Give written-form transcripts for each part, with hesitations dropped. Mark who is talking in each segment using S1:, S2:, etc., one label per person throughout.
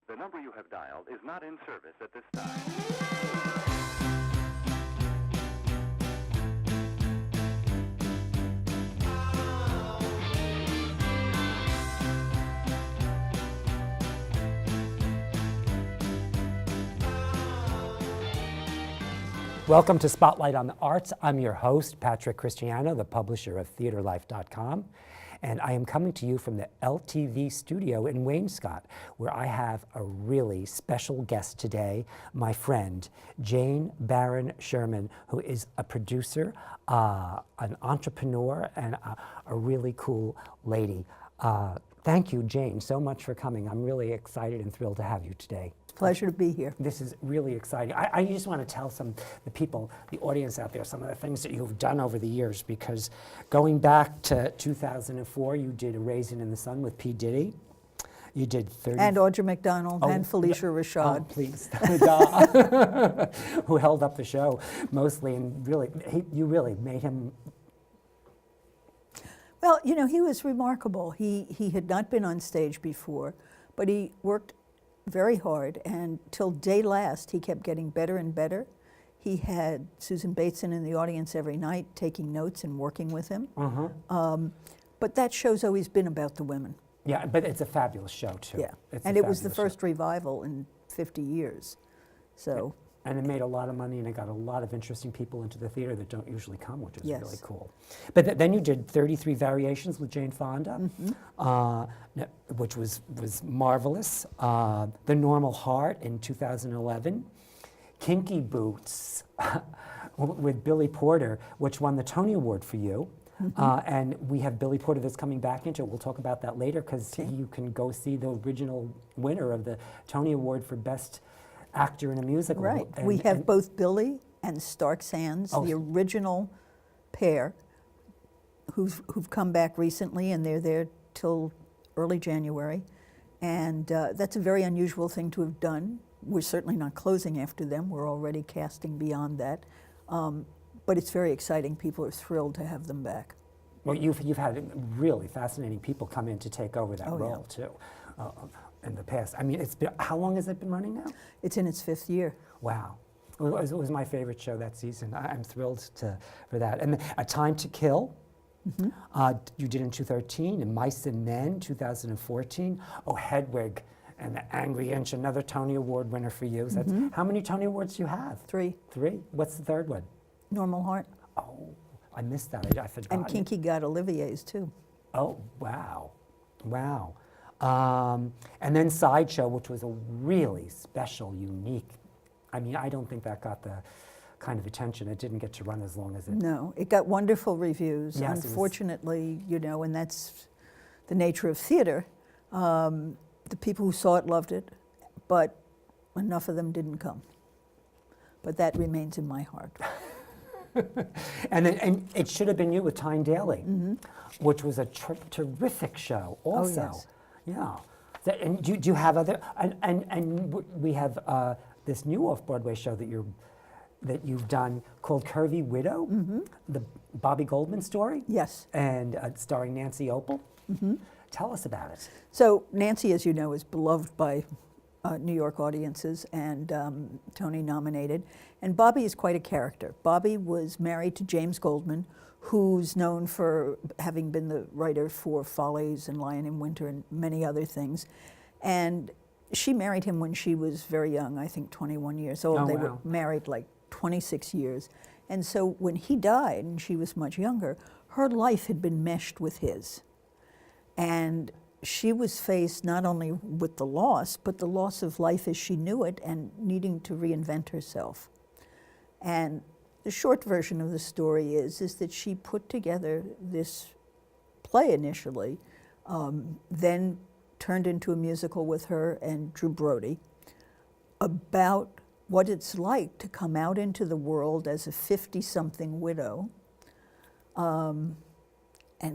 S1: The number you have dialed is not in service at this time.
S2: Welcome to Spotlight on the Arts. I'm your host, Patrick Cristiano, the publisher of TheaterLife.com, and I am coming to you from the LTV studio in Wainscott, where I have a really special guest today, my friend, Jayne Baron Sherman, who is a producer, an entrepreneur, and a really cool lady. Thank you, Jayne, so much for coming. I'm really excited and thrilled to have you today.
S3: Pleasure to be here.
S2: This is really exciting. I just want to tell the people, the audience out there, some of the things that you've done over the years, because going back to 2004, you did a Raisin in the Sun with P. Diddy. You did 30...
S3: And Audra McDonald and Felicia Rashad.
S2: Oh, please. Who held up the show mostly, and really, you really made him...
S3: Well, you know, he was remarkable. He had not been on stage before, but he worked very hard, and till day last, he kept getting better and better. He had Susan Bateson in the audience every night taking notes and working with him. But that show's always been about the women.
S2: Yeah, but it's a fabulous show, too.
S3: Yeah, and it was the first revival in 50 years. So.
S2: And it made a lot of money, and it got a lot of interesting people into the theater that don't usually come, which is
S3: Yes.
S2: really cool. But then you did 33 Variations with Jane Fonda, which was marvelous. The Normal Heart in 2011. Kinky Boots with Billy Porter, which won the Tony Award for you. And we have Billy Porter that's coming back into it. We'll talk about that later, because you can go see the original winner of the Tony Award for Best Actor in a Musical.
S3: Right. We have both Billy and Stark Sands, the original pair, who've come back recently, and they're there till early January. And that's a very unusual thing to have done. We're certainly not closing after them. We're already casting beyond that. But it's very exciting. People are thrilled to have them back.
S2: Well, you've had really fascinating people come in to take over that role, too. In the past. I mean, how long has it been running now?
S3: It's in its 5th year.
S2: Wow. It was my favorite show that season. I'm thrilled for that. And A Time to Kill, you did in 2013, and Mice and Men, 2014. Oh, Hedwig and The Angry Inch, another Tony Award winner for you. So how many Tony Awards do you have?
S3: 3.
S2: 3? What's the third one?
S3: Normal Heart.
S2: Oh, I missed that. I forgot.
S3: And Kinky got Olivier's, too.
S2: Oh, wow. Wow. And then Sideshow, which was a really special, unique. I mean, I don't think that got the kind of attention. It didn't get to run as long as it.
S3: No, it got wonderful reviews.
S2: Yes,
S3: unfortunately, you know, and that's the nature of theater. The people who saw it loved it, but enough of them didn't come. But that remains in my heart.
S2: And it should have been you with Tyne Daly, which was a terrific show also.
S3: Oh, yes.
S2: Yeah. And do you have other, and we have this new off-Broadway show that you've done called Curvy Widow, the Bobby Goldman story?
S3: Yes.
S2: And starring Nancy Opel. Tell us about it.
S3: So Nancy, as you know, is beloved by New York audiences and Tony nominated. And Bobby is quite a character. Bobby was married to James Goldman, who's known for having been the writer for Follies and Lion in Winter and many other things. And she married him when she was very young, I think 21 years old.
S2: Oh,
S3: they
S2: wow.
S3: were married like 26 years. And so when he died, and she was much younger, her life had been meshed with his. And she was faced not only with the loss, but the loss of life as she knew it and needing to reinvent herself. And the short version of the story is that she put together this play initially, then turned into a musical with her and Drew Brody, about what it's like to come out into the world as a 50-something widow and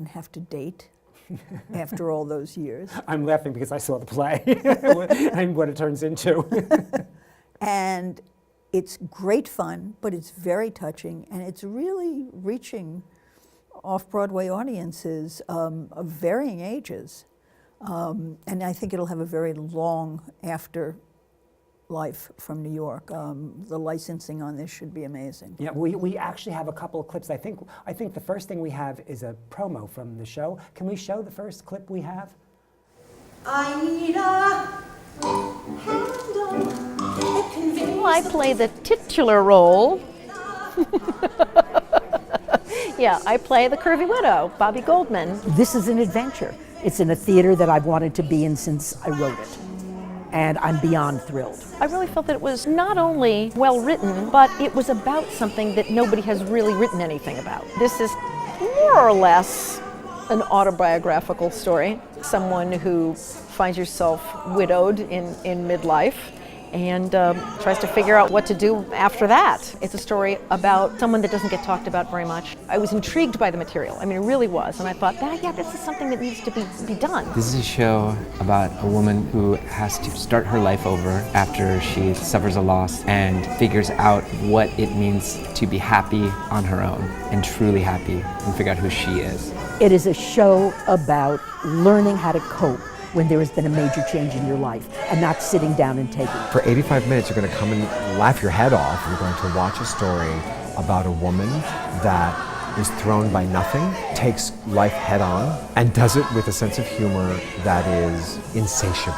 S3: have to date after all those years.
S2: I'm laughing because I saw the play and what it turns into.
S3: And it's great fun, but it's very touching, and it's really reaching off-Broadway audiences of varying ages. And I think it'll have a very long afterlife from New York. The licensing on this should be amazing.
S2: Yeah, we actually have a couple of clips. I think the first thing we have is a promo from the show. Can we show the first clip we have?
S4: I need a handle that conveys.
S5: Well, I play the titular role. Yeah, I play the Curvy Widow, Bobby Goldman.
S6: This is an adventure. It's in a theater that I've wanted to be in since I wrote it. And I'm beyond thrilled.
S5: I really felt that it was not only well written, but it was about something that nobody has really written anything about. This is more or less an autobiographical story. Someone who finds yourself widowed in midlife and tries to figure out what to do after that. It's a story about someone that doesn't get talked about very much. I was intrigued by the material. I mean, it really was. And I thought, yeah, this is something that needs to be done.
S7: This is a show about a woman who has to start her life over after she suffers a loss and figures out what it means to be happy on her own and truly happy and figure out who she is.
S6: It is a show about learning how to cope when there has been a major change in your life and not sitting down and taking it.
S8: For 85 minutes, you're going to come and laugh your head off. You're going to watch a story about a woman that is thrown by nothing, takes life head on, and does it with a sense of humor that is insatiable.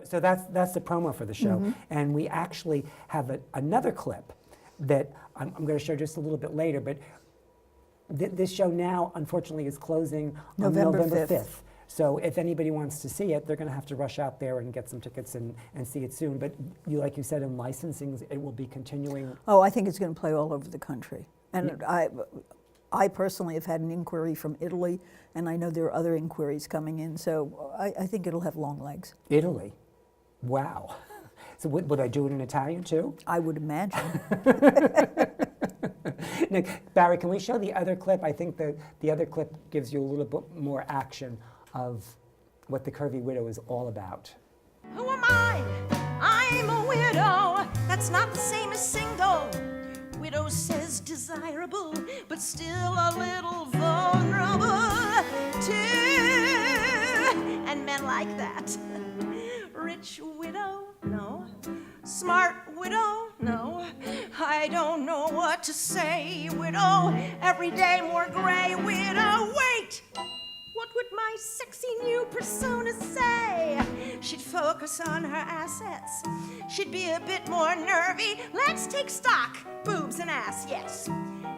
S2: So that's the promo for the show. And we actually have another clip that I'm going to show just a little bit later, but this show now, unfortunately, is closing on November 5th. So if anybody wants to see it, they're going to have to rush out there and get some tickets and see it soon. But like you said, in licensing, it will be continuing.
S3: Oh, I think it's going to play all over the country. And I personally have had an inquiry from Italy, and I know there are other inquiries coming in, so I think it'll have long legs.
S2: Italy? Wow. So would I do it in Italian too?
S3: I would imagine.
S2: Nick, Barry, can we show the other clip? I think the other clip gives you a little bit more action of what the Curvy Widow is all about.
S4: Who am I? I'm a widow. That's not the same as single. Widow says desirable, but still a little vulnerable too. And men like that. Rich widow? No. Smart widow? No. I don't know what to say, widow. Every day more gray, widow. Wait! What would my sexy new persona say? She'd focus on her assets. She'd be a bit more nervy. Let's take stock. Boobs and ass, yes.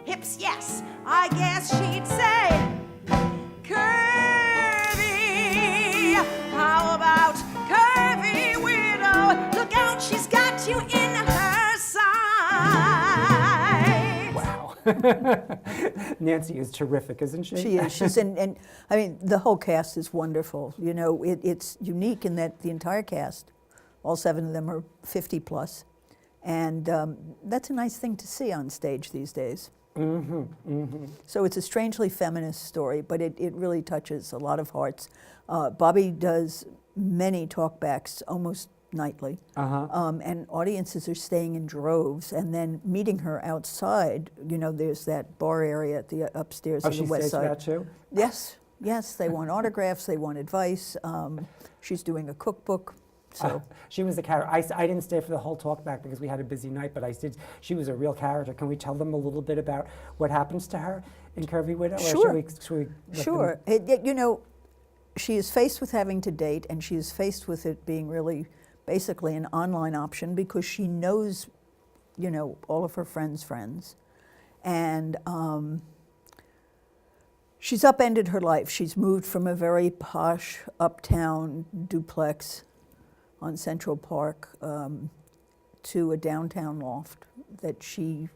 S4: Hips, yes. I guess she'd say, Curvy. How about Curvy Widow? Look out, she's got you in her sight.
S2: Wow. Nancy is terrific, isn't she?
S3: She is. She's and I mean, the whole cast is wonderful. You know, it's unique in that the entire cast, all 7 of them are 50 plus. And that's a nice thing to see on stage these days. So it's a strangely feminist story, but it really touches a lot of hearts. Bobby does many talkbacks almost nightly, and audiences are staying in droves and then meeting her outside. You know, there's that bar area at the upstairs on the west side.
S2: Oh, she stays for that too?
S3: Yes, they want autographs, they want advice. She's doing a cookbook. So
S2: she was a character. I didn't stay for the whole talk back because we had a busy night, but I did. She was a real character. Can we tell them a little bit about what happens to her in Curvy Widow?
S3: Sure.
S2: Or should we
S3: Sure. You know, she is faced with having to date, and she is faced with it being really basically an online option because she knows, you know, all of her friends' friends. And she's upended her life. She's moved from a very posh uptown duplex on Central Park to a downtown loft that she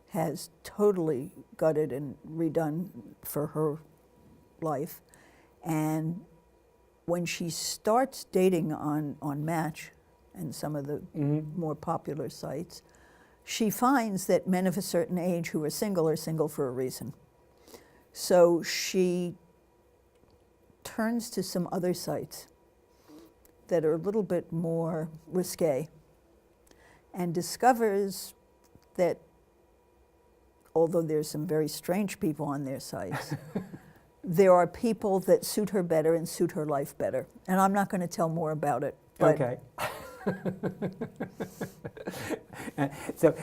S3: has totally gutted and redone for her life. And when she starts dating on Match and some of the more popular sites, she finds that men of a certain age who are single for a reason. So she turns to some other sites that are a little bit more risque. and discovers that although there's some very strange people on their sites, there are people that suit her better and suit her life better. And I'm not going to tell more about it. But
S2: Okay. So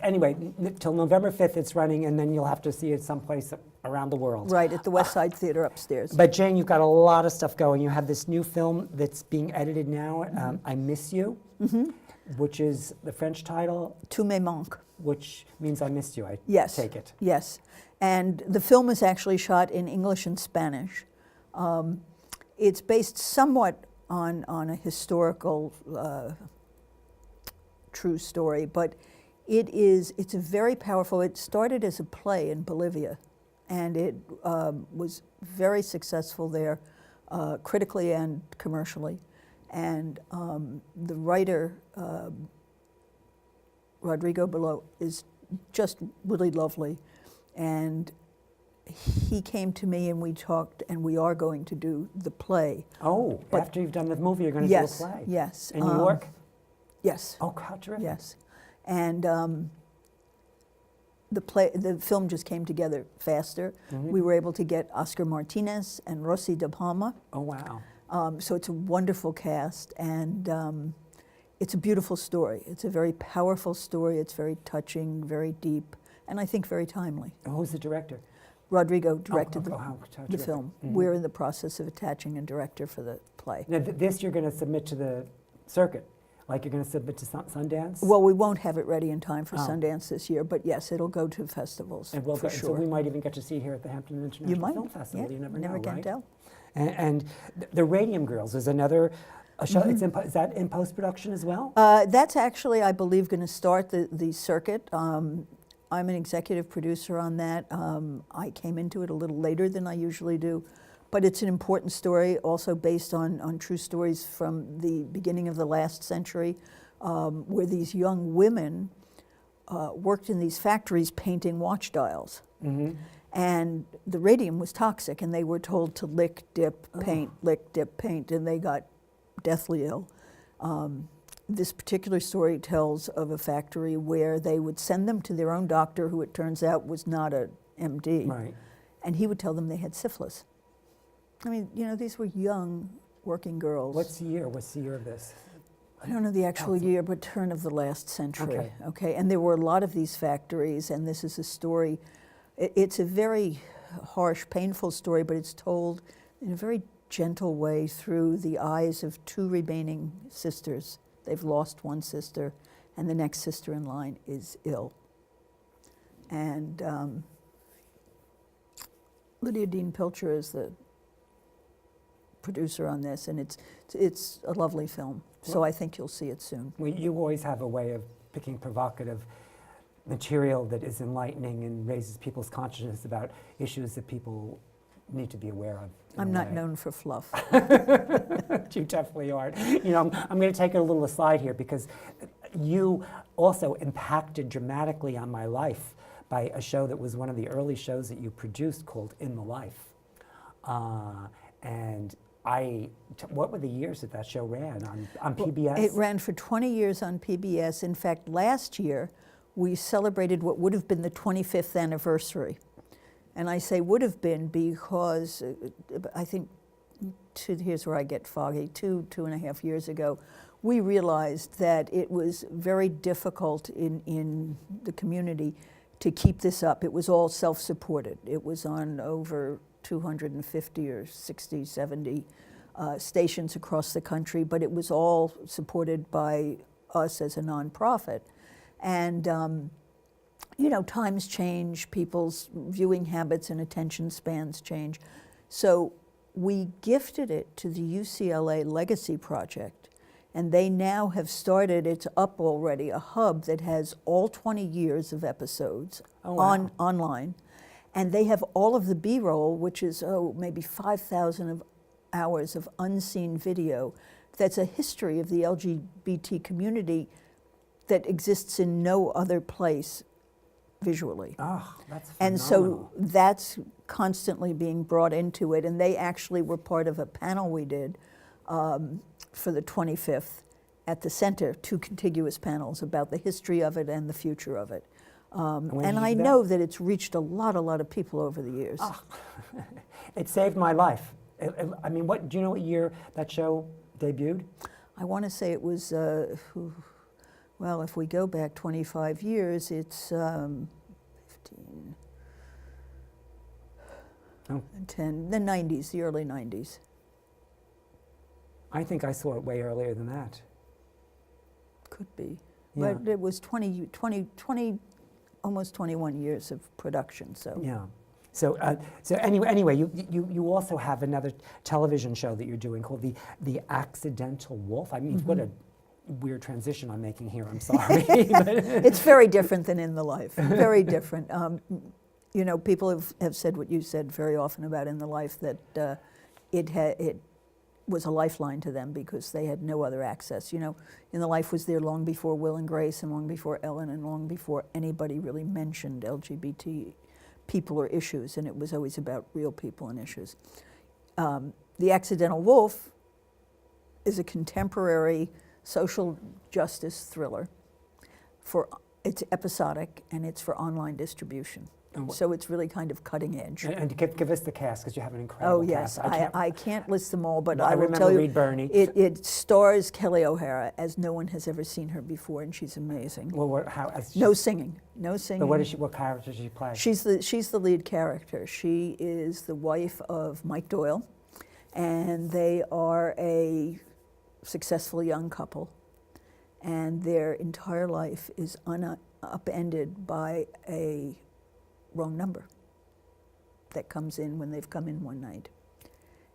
S2: anyway, till November 5th it's running, and then you'll have to see it someplace around the world.
S3: right, at the West Side Theater upstairs.
S2: But Jayne, you've got a lot of stuff going. You have this new film that's being edited now, I Miss You, which is the French title,
S3: Tu me manques.
S2: which means I missed you, I
S3: Yes.
S2: take it.
S3: Yes. And the film is actually shot in English and Spanish. It's based somewhat on a historical true story, but it's a very powerful, it started as a play in Bolivia, and it was very successful there, critically and commercially. And the writer, Rodrigo Below, is just really lovely. And he came to me and we talked, and we are going to do the play.
S2: Oh,
S3: But-
S2: after you've done the movie, you're going to
S3: Yes,
S2: do a play.
S3: yes.
S2: In New York?
S3: Yes.
S2: Oh, God, terrific.
S3: Yes. And the film just came together faster. We were able to get Oscar Martinez and Rosy de Palma.
S2: Oh, wow.
S3: So it's a wonderful cast, and it's a beautiful story. It's a very powerful story. It's very touching, very deep, and I think very timely.
S2: And who's the director?
S3: Rodrigo directed
S2: how
S3: the
S2: terrific.
S3: film. We're in the process of attaching a director for the play.
S2: Now, this you're going to submit to the circuit, like you're going to submit to Sundance?
S3: Well, we won't have it ready in time for Sundance this year, but yes, it'll go to festivals
S2: and we'll
S3: for
S2: go,
S3: sure.
S2: So we might even get to see it here at the Hampton International
S3: You might.
S2: Film Festival.
S3: Yeah,
S2: You never know,
S3: can
S2: right?
S3: tell.
S2: And the Radium Girls is another show. It's is that in post-production as well?
S3: That's actually, I believe, going to start the circuit. I'm an executive producer on that. I came into it a little later than I usually do, but it's an important story, also based on true stories from the beginning of the last century, where these young women worked in these factories painting watch dials. And the radium was toxic, and they were told to lick, dip, paint, lick, dip, paint, and they got deathly ill. This particular story tells of a factory where they would send them to their own doctor, who it turns out was not a MD,
S2: Right.
S3: and he would tell them they had syphilis. I mean, you know, these were young working girls.
S2: What's the year? What's the year of this?
S3: I don't know the actual year, but turn of the last century.
S2: Okay.
S3: And there were a lot of these factories, and this is a story. It's a very harsh, painful story, but it's told in a very gentle way through the eyes of two remaining sisters. They've lost one sister, and the next sister in line is ill. And Lydia Dean Pilcher is the producer on this, and it's a lovely film. So I think you'll see it soon.
S2: Well, you always have a way of picking provocative material that is enlightening and raises people's consciousness about issues that people need to be aware of.
S3: I'm not known for fluff.
S2: You definitely are. You know, I'm going to take a little aside here because you also impacted dramatically on my life by a show that was one of the early shows that you produced called In the Life. And what were the years that show ran on PBS?
S3: It ran for 20 years on PBS. In fact, last year we celebrated what would have been the 25th anniversary. And I say would have been because I think, here's where I get foggy, two and a half years ago, we realized that it was very difficult in the community to keep this up. It was all self-supported. It was on over 250 or 60, 70 stations across the country, but it was all supported by us as a nonprofit. And you know, times change, people's viewing habits and attention spans change. So we gifted it to the UCLA Legacy Project, and they now have started, it's up already, a hub that has all 20 years of episodes online. And they have all of the B-roll, which is, maybe 5,000 hours of unseen video. That's a history of the LGBT community that exists in no other place visually.
S2: Oh, that's phenomenal.
S3: And so that's constantly being brought into it. And they actually were part of a panel we did for the 25th. at the center, 2 contiguous panels about the history of it and the future of it.
S2: when did
S3: And
S2: you
S3: I
S2: do that?
S3: know that it's reached a lot of people over the years.
S2: It saved my life. I mean, do you know what year that show debuted?
S3: I want to say it was, well, if we go back 25 years, it's 15,
S2: Oh.
S3: 10, the 90s, the early 90s.
S2: I think I saw it way earlier than that.
S3: Could be.
S2: Yeah.
S3: But it was 20, almost 21 years of production, so.
S2: Yeah. So anyway, you also have another television show that you're doing called the Accidental Wolf. I mean, what a weird transition I'm making here. I'm sorry.
S3: It's very different than In the Life, very different. You know, people have said what you said very often about In the Life, that it was a lifeline to them because they had no other access. You know, In the Life was there long before Will and Grace and long before Ellen and long before anybody really mentioned LGBT people or issues, and it was always about real people and issues. The Accidental Wolf is a contemporary social justice thriller. It's episodic and it's for online distribution. So it's really kind of cutting edge.
S2: And give us the cast, because you have an incredible
S3: Oh yes,
S2: cast.
S3: I can't list them all, but
S2: Well,
S3: I will
S2: remember
S3: tell you,
S2: Reed Birney.
S3: it stars Kelly O'Hara as no one has ever seen her before, and she's amazing.
S2: Well,
S3: No singing, no singing.
S2: But what character does she play?
S3: She's the lead character. She is the wife of Mike Doyle, and they are a successful young couple, and their entire life is upended by a wrong number that comes in when they've come in one night.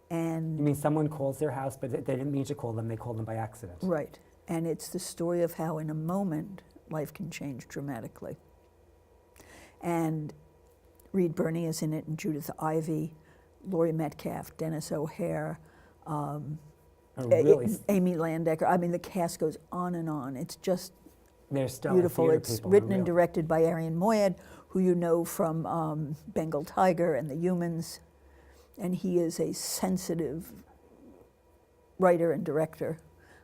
S3: And
S2: You mean someone calls their house, but they didn't mean to call them, they called them by accident.
S3: right. And it's the story of how in a moment life can change dramatically. And Reed Birney is in it, and Judith Ivey, Laurie Metcalf, Dennis O'Hare,
S2: Really,
S3: Amy Landecker. I mean, the cast goes on and on. It's just
S2: they're stellar
S3: beautiful.
S2: theater
S3: It's
S2: people,
S3: written
S2: they're
S3: and
S2: real.
S3: directed by Arian Moayed, who you know from Bengal Tiger and The Humans. And he is a sensitive writer and director.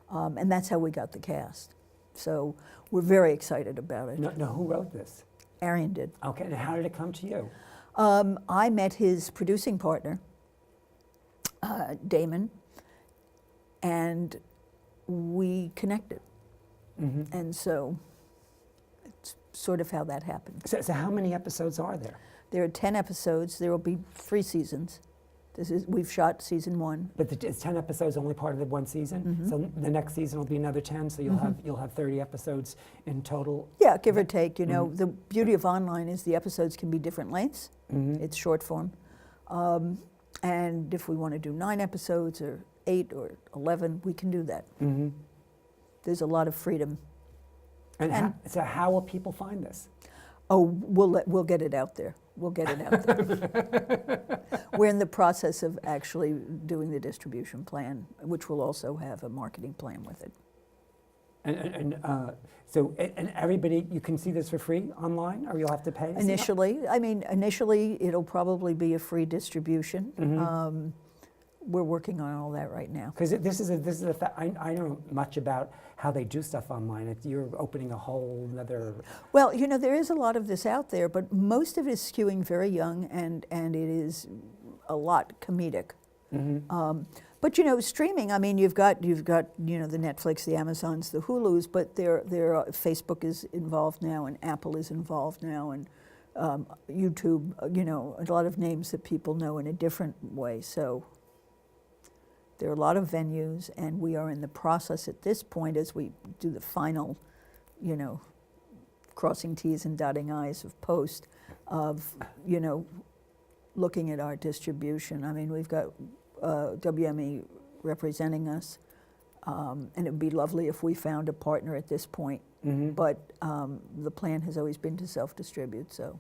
S3: And that's how we got the cast. So we're very excited about it.
S2: No, who wrote this?
S3: Arian did.
S2: Okay, and how did it come to you?
S3: I met his producing partner, Damon, and we connected. And so it's sort of how that happened.
S2: So how many episodes are there?
S3: There are 10 episodes. There will be 3 seasons. We've shot season 1.
S2: But is 10 episodes only part of the one season? So the next season will be another 10, so you'll have 30 episodes in total?
S3: Yeah, give or take. You know, the beauty of online is the episodes can be different lengths. It's short form. And if we want to do 9 episodes or 8 or 11, we can do that. There's a lot of freedom.
S2: So how will people find this?
S3: Oh, we'll get it out there. We'll get it out there. We're in the process of actually doing the distribution plan, which will also have a marketing plan with it.
S2: So everybody, you can see this for free online, or you'll have to pay?
S3: Initially, it'll probably be a free distribution. We're working on all that right now.
S2: Because I don't know much about how they do stuff online. You're opening a whole other.
S3: Well, you know, there is a lot of this out there, but most of it is skewing very young, and it is a lot comedic. But you know, streaming. I mean, you've got the Netflix, the Amazons, the Hulus, but Facebook is involved now, and Apple is involved now, and YouTube. You know, a lot of names that people know in a different way. So there are a lot of venues, and we are in the process at this point, as we do the final, you know, crossing T's and dotting I's of post, of, you know, looking at our distribution. I mean, we've got WME representing us, and it would be lovely if we found a partner at this point. But the plan has always been to self-distribute, so.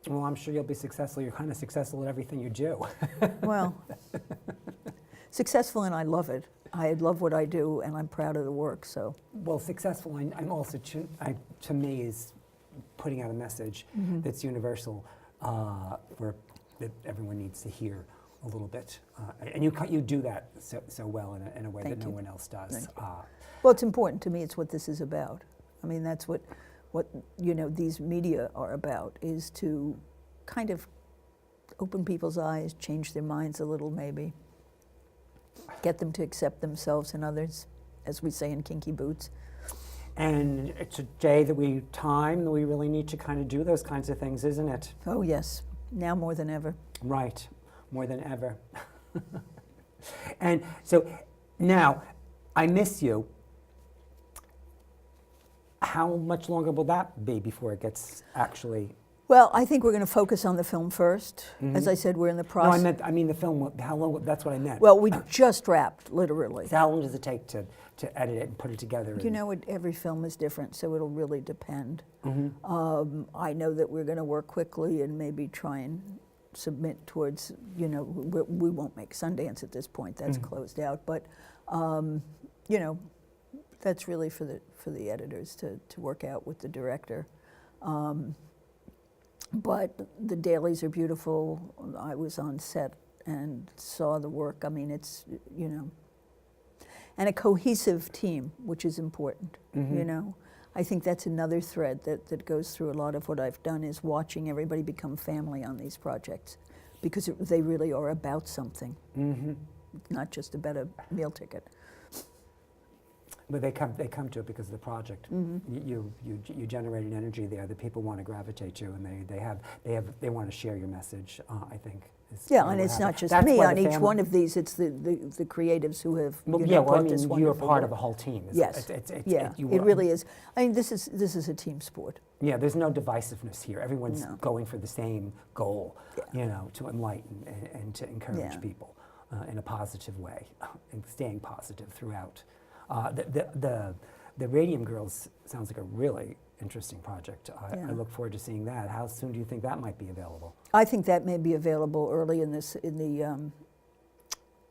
S2: Well, I'm sure you'll be successful. You're kind of successful at everything you do.
S3: Well, successful, and I love it. I love what I do, and I'm proud of the work, so.
S2: Well, successful, I'm also, to me, is putting out a message that's universal, that everyone needs to hear a little bit, and you do that so well in a way
S3: Thank
S2: that no
S3: you.
S2: one else does.
S3: Thank you. Well, it's important to me. It's what this is about. I mean, that's what these media are about, is to kind of open people's eyes, change their minds a little, maybe, get them to accept themselves and others, as we say in Kinky Boots.
S2: And it's a day that we really need to kind of do those kinds of things, isn't it?
S3: Oh yes, now more than ever.
S2: Right, more than ever. And so now, I Miss You. How much longer will that be before it gets actually?
S3: Well, I think we're going to focus on the film first. As I said, we're in the process.
S2: No, I mean the film. How long? That's what I meant.
S3: Well, we just wrapped, literally.
S2: So how long does it take to edit it and put it together?
S3: You know, every film is different, so it'll really depend. I know that we're going to work quickly and maybe try and submit towards, we won't make Sundance at this point. That's closed out. But, that's really for the editors to work out with the director. But the dailies are beautiful. I was on set and saw the work. I mean, it's, and a cohesive team, which is important, I think that's another thread that goes through a lot of what I've done, is watching everybody become family on these projects, because they really are about something, not just about a meal ticket.
S2: But they come to it because of the project. You generate an energy there that people want to gravitate to, and they want to share your message. I think.
S3: Yeah, and it's not just me. On each one of these, it's the creatives who have put this wonderful
S2: you're part
S3: work.
S2: of a whole team.
S3: Yes, it really is. I mean, this is a team sport.
S2: Yeah, there's no divisiveness here. Everyone's going for the same goal, to enlighten and to encourage people in a positive way, and staying positive throughout. The Radium Girls sounds like a really interesting project. I look forward to seeing that. How soon do you think that might be available?
S3: I think that may be available early in the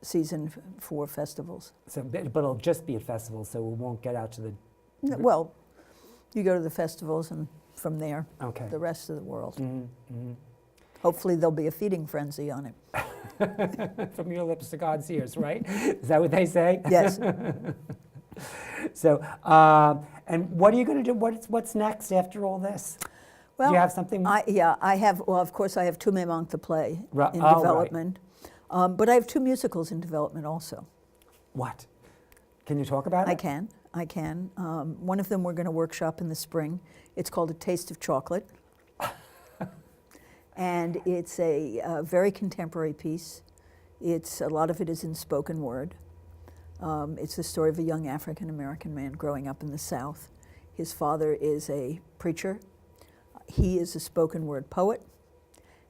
S3: season for festivals.
S2: So, but it'll just be at festivals, so we won't get out to the.
S3: Well, you go to the festivals, and from there,
S2: okay,
S3: the rest of the world. Hopefully, there'll be a feeding frenzy on it.
S2: From your lips to God's ears, right? Is that what they say?
S3: Yes.
S2: So, and what are you going to do? What's next after all this?
S3: Well,
S2: do you have something?
S3: I have. Well, of course, I have Tout me manque the play in development, but I have 2 musicals in development also.
S2: What? Can you talk about it?
S3: I can. One of them we're going to workshop in the spring. It's called A Taste of Chocolate. And it's a very contemporary piece. A lot of it is in spoken word. It's the story of a young African-American man growing up in the South. His father is a preacher. He is a spoken word poet.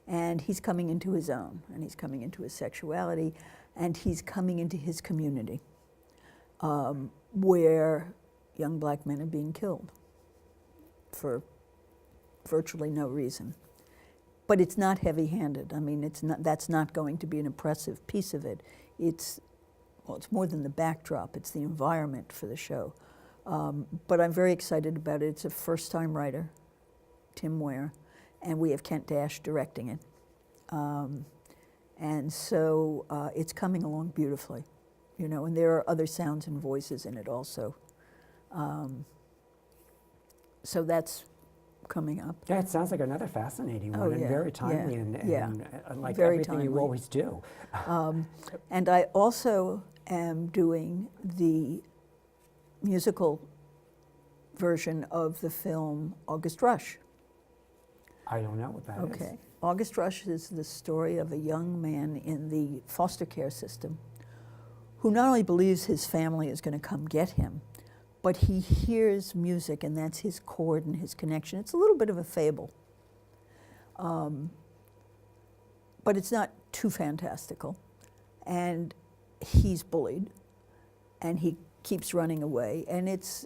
S3: And he's coming into his own. And he's coming into his sexuality. And he's coming into his community, where young black men are being killed for virtually no reason. But it's not heavy-handed. I mean, that's not going to be an oppressive piece of it. It's more than the backdrop. It's the environment for the show. But I'm very excited about it. It's a first-time writer, Tim Ware, and we have Kent Dash directing it. And so it's coming along beautifully, and there are other sounds and voices in it also. So that's coming up.
S2: Yeah, it sounds like another fascinating one, and very timely, and like
S3: very
S2: everything
S3: timely.
S2: you always do.
S3: And I also am doing the musical version of the film August Rush.
S2: I don't know what that is.
S3: Okay. August Rush is the story of a young man in the foster care system who not only believes his family is going to come get him, but he hears music, and that's his chord and his connection. It's a little bit of a fable. But it's not too fantastical. And he's bullied, and he keeps running away, and it's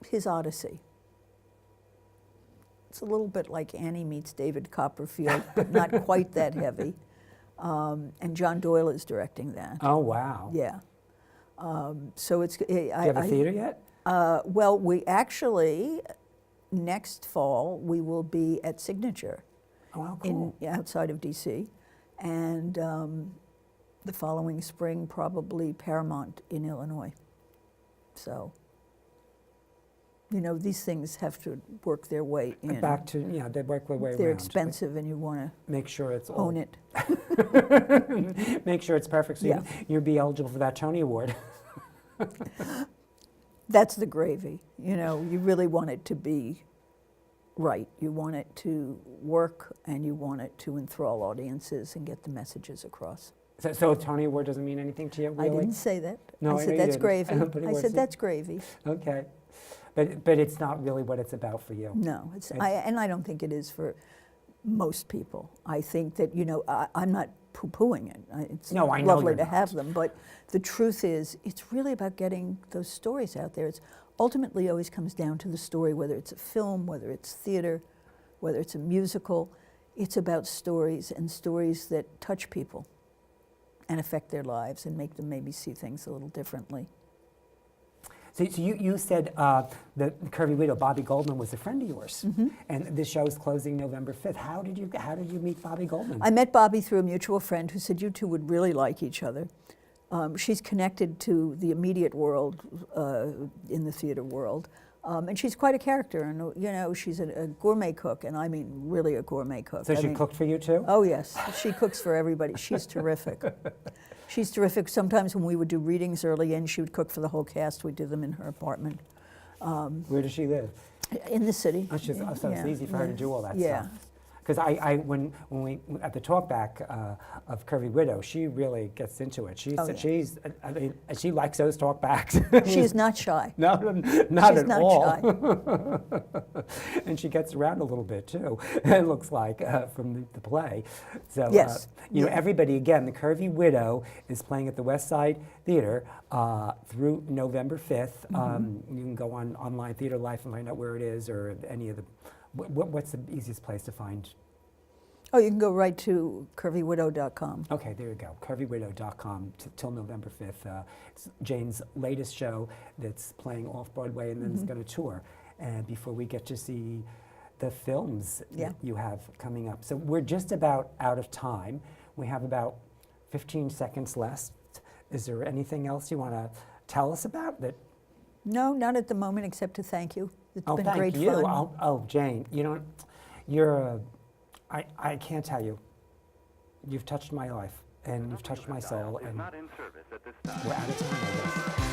S3: his odyssey. It's a little bit like Annie meets David Copperfield, but not quite that heavy. And John Doyle is directing that.
S2: Oh, wow.
S3: Yeah. So it's.
S2: Do you have a theater yet?
S3: Well, we actually, next fall, we will be at Signature
S2: cool.
S3: outside of D.C. And the following spring, probably Paramount in Illinois. So, you know, these things have to work their way in.
S2: Back to, yeah, they work their way around.
S3: They're expensive, and you want to
S2: Make sure it's all.
S3: own it.
S2: Make sure it's perfect so
S3: Yeah.
S2: you'd be eligible for that Tony Award.
S3: That's the gravy. You know, you really want it to be right. You want it to work, and you want it to enthrall audiences and get the messages across.
S2: So a Tony Award doesn't mean anything to you, really?
S3: I didn't say that.
S2: No, I
S3: I
S2: know
S3: said
S2: you
S3: that's
S2: didn't.
S3: gravy.
S2: But it
S3: I said
S2: wasn't.
S3: that's gravy.
S2: Okay. But it's not really what it's about for you.
S3: No, and I don't think it is for most people. I think that, you know, I'm not poo-pooing it. It's
S2: No, I know
S3: lovely
S2: you're
S3: to
S2: not.
S3: have them, but the truth is, it's really about getting those stories out there. It's ultimately always comes down to the story, whether it's a film, whether it's theater, whether it's a musical. It's about stories, and stories that touch people and affect their lives and make them maybe see things a little differently.
S2: So you said that Curvy Widow, Bobby Goldman, was a friend of yours, and this show is closing November 5th. How did you meet Bobby Goldman?
S3: I met Bobby through a mutual friend who said you two would really like each other. She's connected to the immediate world in the theater world, and she's quite a character. And you know, she's a gourmet cook, and I mean really a gourmet cook.
S2: So she cooked for you too?
S3: Oh yes, she cooks for everybody. She's terrific. She's terrific. Sometimes when we would do readings early in, she would cook for the whole cast. We'd do them in her apartment.
S2: Where does she live?
S3: In the city.
S2: Oh, so it's easy for her to do all that
S3: Yeah.
S2: stuff. Because when we at the talkback of Curvy Widow, she really gets into it. She likes those talkbacks.
S3: She is not shy.
S2: Not
S3: She's
S2: at
S3: not
S2: all.
S3: shy.
S2: And she gets around a little bit too. It looks like from the play. So
S3: Yes.
S2: you know, everybody again. The Curvy Widow is playing at the West Side Theater through November 5th. You can go on online Theater Life and find out where it is, or any of the. What's the easiest place to find?
S3: Oh, you can go right to curvywidow.com.
S2: Okay, there you go. Curvywidow.com till November 5th. It's Jayne's latest show that's playing off Broadway, and then it's going to tour. And before we get to see the films that you have coming up. So we're just about out of time. We have about 15 seconds left. Is there anything else you want to tell us about that?
S3: No, not at the moment, except to thank you. It's been
S2: thank
S3: great
S2: you.
S3: fun.
S2: Oh, Jayne, you know, you're I can't tell you. You've touched my life, and you've touched my soul,
S1: Is
S2: and
S1: not in service at this time.
S2: we're out of time, I guess.